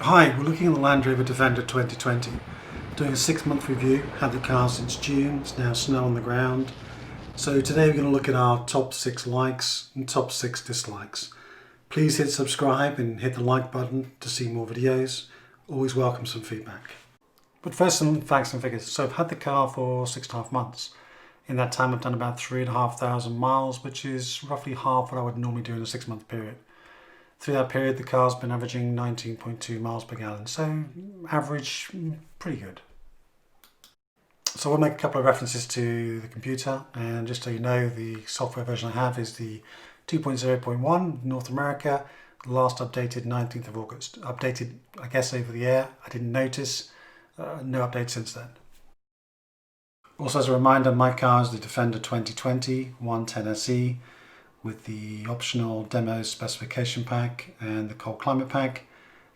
Hi, we're looking at the Land Rover Defender 2020. Doing a 6-month review, had the car since June, it's now snow on the ground. So today we're going to look at our top 6 likes and top 6 dislikes. Please hit subscribe and hit the like button to see more videos. Always welcome some feedback. But first some facts and figures. So I've had the car for 6.5 months. In that time I've done about 3,500 miles, which is roughly half what I would normally do in a 6-month period. Through that period, the car's been averaging 19.2 miles per gallon, so average, pretty good. So we'll make a couple of references to the computer, and just so you know, the software version I have is the 2.0.1 North America, last updated 19th of August. Updated, I guess, over the air. I didn't notice, no update since then. Also as a reminder, my car is the Defender 2020 110 SE, with the optional demo specification pack and the cold climate pack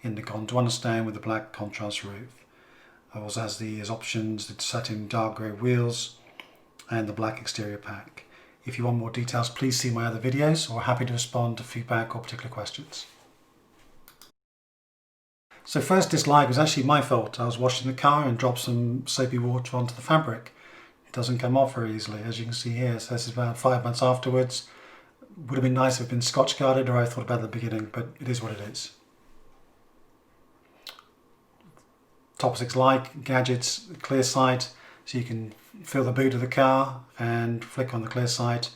in the Gondwana stand with the black contrast roof. It also has as options the satin dark grey wheels and the black exterior pack. If you want more details, please see my other videos, or happy to respond to feedback or particular questions. So first dislike was actually my fault. I was washing the car and dropped some soapy water onto the fabric. It doesn't come off very easily, as you can see here. So this is about 5 months afterwards. Would have been nice if it had been scotch guarded, or I thought about it at the beginning, but it is what it is. Top 6 like, gadgets, clear sight, so you can feel the boot of the car and flick on the clear sight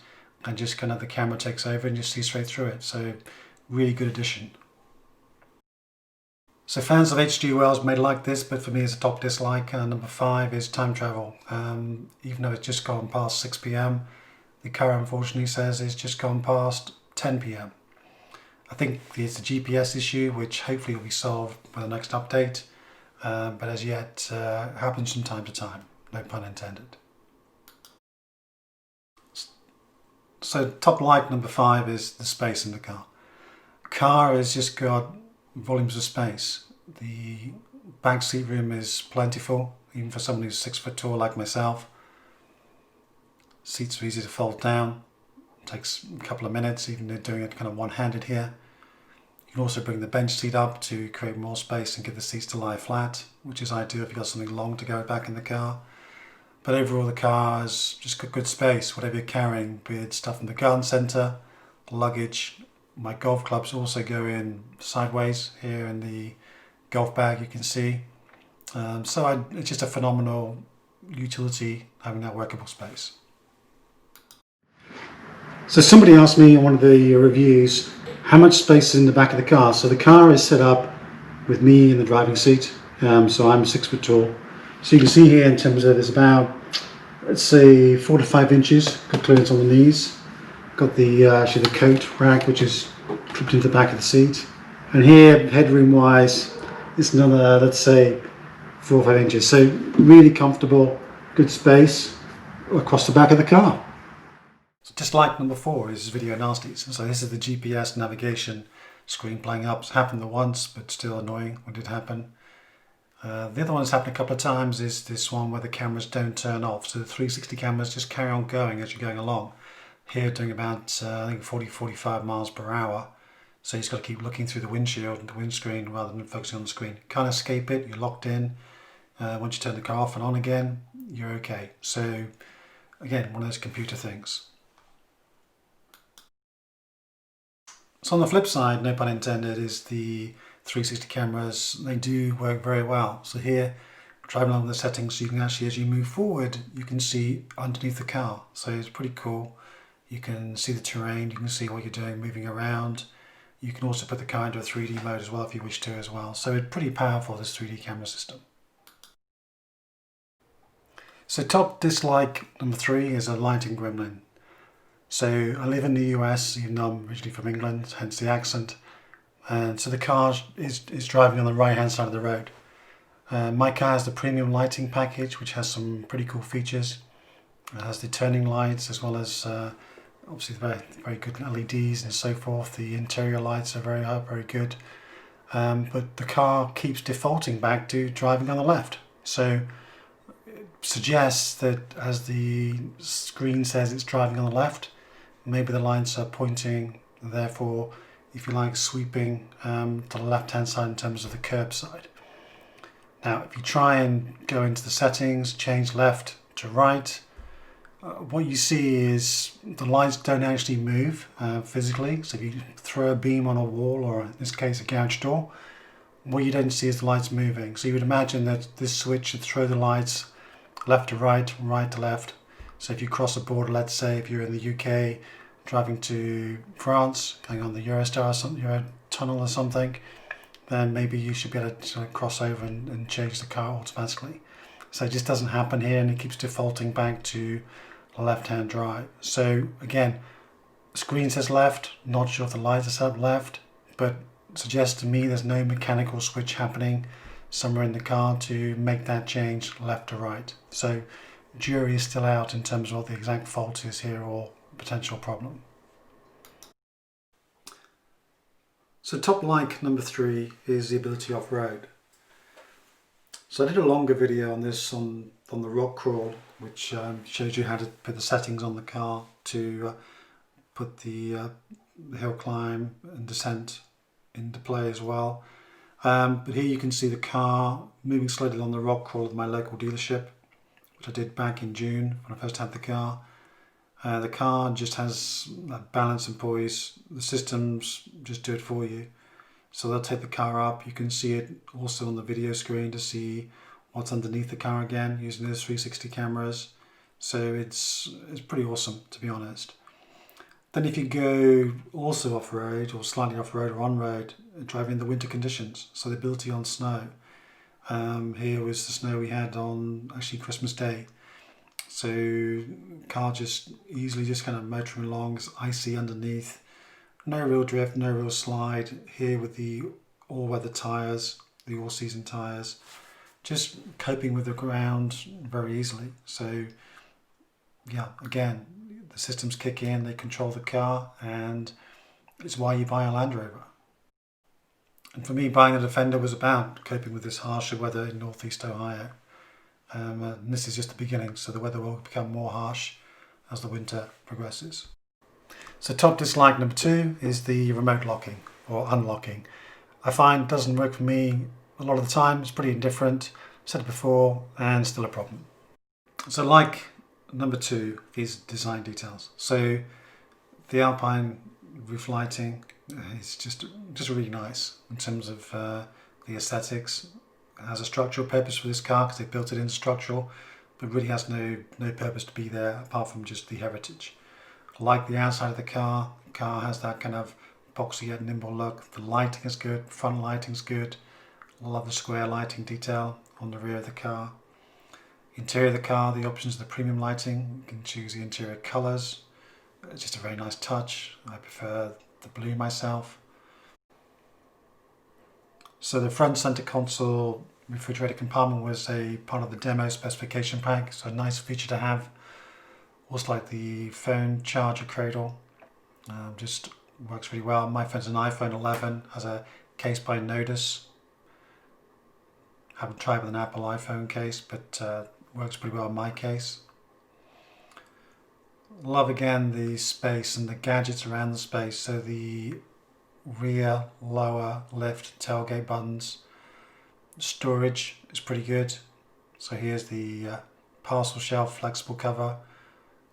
and just kind of the camera takes over and you see straight through it. So really good addition. So fans of HD Wells may like this, but for me as a top dislike, number 5 is time travel. Even though it's just gone past 6 p.m, the car unfortunately says it's just gone past 10 p.m. I think it's a GPS issue, which hopefully will be solved by the next update, but as yet happens from time to time, no pun intended. So top like number 5 is the space in the car. Car has just got volumes of space. The back seat room is plentiful, even for someone who's 6 foot tall like myself. Seats are easy to fold down. It takes a couple of minutes, even doing it kind of one-handed here. You can also bring the bench seat up to create more space and get the seats to lie flat, which is ideal if you've got something long to go back in the car. But overall the car has just got good space, whatever you're carrying, be it stuff in the garden centre, luggage. My golf clubs also go in sideways here in the golf bag, you can see. It's just a phenomenal utility having that workable space. So somebody asked me in one of the reviews how much space is in the back of the car. So the car is set up with me in the driving seat, so I'm 6 foot tall. So you can see here in terms of there's about, let's say, 4 to 5 inches, good clearance on the knees. Got the actually the coat rack, which is clipped into the back of the seat. And here, headroom wise, it's another, let's say, 4 or 5 inches. So really comfortable, good space across the back of the car. So dislike number 4 is video nasties. So this is the GPS navigation screen playing up. It's happened once, but still annoying when it happened. The other one that's happened a couple of times is this one where the cameras don't turn off. So the 360 cameras just carry on going as you're going along. Here doing about, I think 40-45 miles per hour. So you just got to keep looking through the windshield and the windscreen rather than focusing on the screen. Can't escape it, you're locked in. Once you turn the car off and on again, you're okay. So again, one of those computer things. So on the flip side, no pun intended, is the 360 cameras. They do work very well. So here, driving along the settings, so you can actually, as you move forward, you can see underneath the car. So it's pretty cool. You can see the terrain, you can see what you're doing, moving around. You can also put the car into a 3D mode as well if you wish to as well. So it's pretty powerful, this 3D camera system. So top dislike number 3 is a lighting gremlin. So I live in the US, even though I'm originally from England, hence the accent. And so the car is driving on the right hand side of the road. My car has the premium lighting package, which has some pretty cool features. It has the turning lights as well as obviously very good LEDs and so forth. The interior lights are very good. But the car keeps defaulting back to driving on the left. So it suggests that as the screen says it's driving on the left, maybe the lights are pointing, therefore if you like, sweeping to the left hand side in terms of the curb side. Now if you try and go into the settings, change left to right, what you see is the lights don't actually move physically. So if you throw a beam on a wall, or in this case a garage door, what you don't see is the lights moving. So you would imagine that this switch should throw the lights left to right, right to left. So if you cross a border, let's say if you're in the UK driving to France, going on the Eurostar or something, Eurotunnel or something, then maybe you should be able to cross over and change the car automatically. So it just doesn't happen here, and it keeps defaulting back to left-hand drive. So again, screen says left, not sure if the lights are set up left, but suggests to me there's no mechanical switch happening somewhere in the car to make that change left to right. So jury is still out in terms of what the exact fault is here or potential problem. So top like number 3 is the ability off-road. So I did a longer video on this on the rock crawl, which shows you how to put the settings on the car to put the hill climb and descent into play as well. But here you can see the car moving slowly on the rock crawl at my local dealership, which I did back in June when I first had the car. The car just has that balance and poise. The systems just do it for you. So they'll take the car up. You can see it also on the video screen to see what's underneath the car again using those 360 cameras. So it's pretty awesome, to be honest. Then if you go also off-road or slightly off-road or on-road, driving in the winter conditions, so the ability on snow. Here was the snow we had on actually Christmas Day. So car just easily just kind of motoring along, it's icy underneath. No real drift, no real slide. Here with the all-weather tyres, the all-season tyres, just coping with the ground very easily. So yeah, again, the systems kick in, they control the car, and it's why you buy a Land Rover. And for me, buying a Defender was about coping with this harsher weather in northeast Ohio. And this is just the beginning, so the weather will become more harsh as the winter progresses. So top dislike number 2 is the remote locking or unlocking. I find it doesn't work for me a lot of the time. It's pretty indifferent. I've said it before, and still a problem. So like number 2 is design details. So the Alpine roof lighting is just really nice in terms of the aesthetics. It has a structural purpose for this car because they built it in structural, but really has no purpose to be there apart from just the heritage. I like the outside of the car. The car has that kind of boxy yet nimble look. The lighting is good, front lighting's good. I love the square lighting detail on the rear of the car. Interior of the car, the options of the premium lighting. You can choose the interior colours. It's just a very nice touch. I prefer the blue myself. So the front center console refrigerator compartment was a part of the demo specification pack, so a nice feature to have. Also like the phone charger cradle, just works really well. My phone's an iPhone 11, has a case by Nodus. Haven't tried with an Apple iPhone case, but works pretty well in my case. Love again the space and the gadgets around the space. So the rear, lower, lift, tailgate buttons. Storage is pretty good. So here's the parcel shelf flexible cover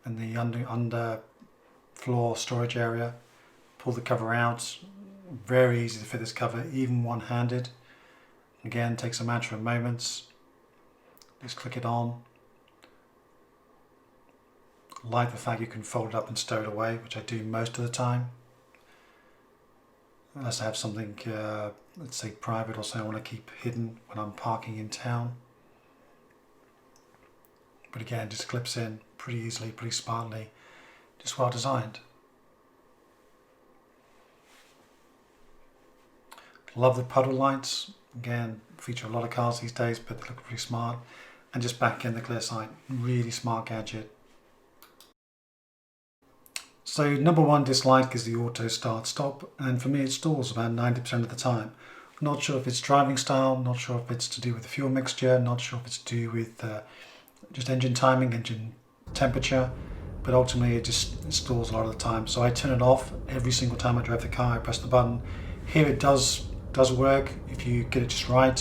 and the under floor storage area. Pull the cover out. Very easy to fit this cover, even one-handed. Again, takes a matter of moments. Just click it on. Like the fact you can fold it up and stow it away, which I do most of the time. Unless I have something, let's say private or something I want to keep hidden when I'm parking in town. But again, just clips in pretty easily, pretty smartly, just well designed. Love the puddle lights. Again, feature a lot of cars these days, but they look pretty smart. And just back in the clear sight, really smart gadget. So number 1 dislike is the auto start stop, and for me it stalls about 90% of the time. Not sure if it's driving style, not sure if it's to do with the fuel mixture, not sure if it's to do with just engine timing, engine temperature. but ultimately it just stalls a lot of the time. So I turn it off every single time I drive the car. I press the button. Here it does work if you get it just right.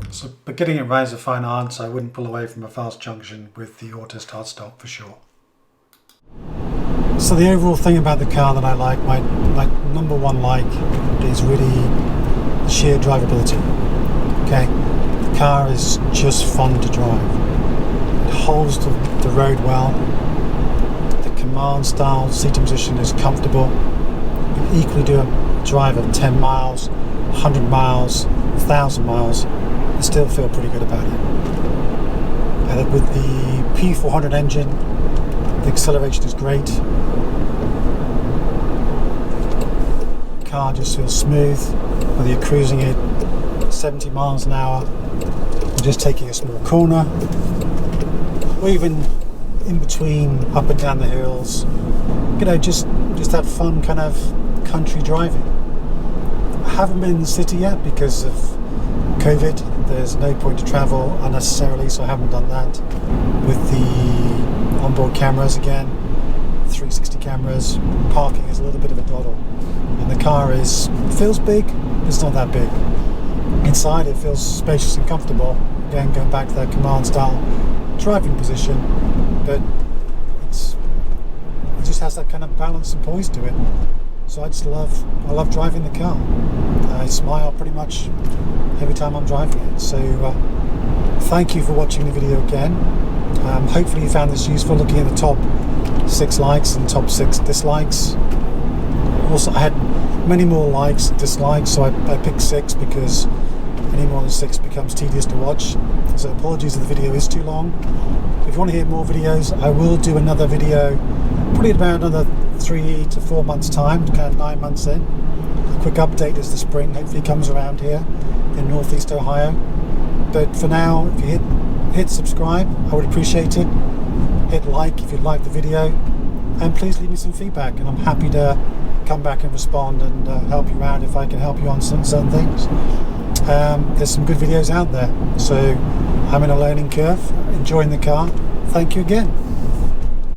So, but getting it right is a fine art, so I wouldn't pull away from a fast junction with the auto start stop for sure. So the overall thing about the car that I like, my number one like, is really the sheer drivability. Okay, the car is just fun to drive. It holds the road well. The command style seating position is comfortable. You can equally do a drive of 10 miles, 100 miles, 1,000 miles, and still feel pretty good about it. And with the P400 engine, the acceleration is great. The car just feels smooth, whether you're cruising at 70 miles an hour, or just taking a small corner, or even in between, up and down the hills. You know, just that fun kind of country driving. I haven't been in the city yet because of COVID. There's no point to travel unnecessarily, so I haven't done that. With the onboard cameras again, 360 cameras, parking is a little bit of a doddle. And the car feels big, but it's not that big. Inside it feels spacious and comfortable. Again, going back to that command style driving position, but it just has that kind of balance and poise to it. So I love driving the car. I smile pretty much every time I'm driving it. So thank you for watching the video again. Hopefully you found this useful, looking at the top 6 likes and top 6 dislikes. Also, I had many more likes and dislikes, so I picked 6 because any more than 6 becomes tedious to watch. So apologies if the video is too long. If you want to hear more videos, I will do another video probably about another 3 to 4 months time, kind of 9 months in. A quick update as the spring hopefully comes around here in northeast Ohio. But for now, if you hit subscribe, I would appreciate it. Hit like if you like the video, and please leave me some feedback, and I'm happy to come back and respond and help you out if I can help you on certain things. There's some good videos out there, so I'm in a learning curve, enjoying the car. Thank you again.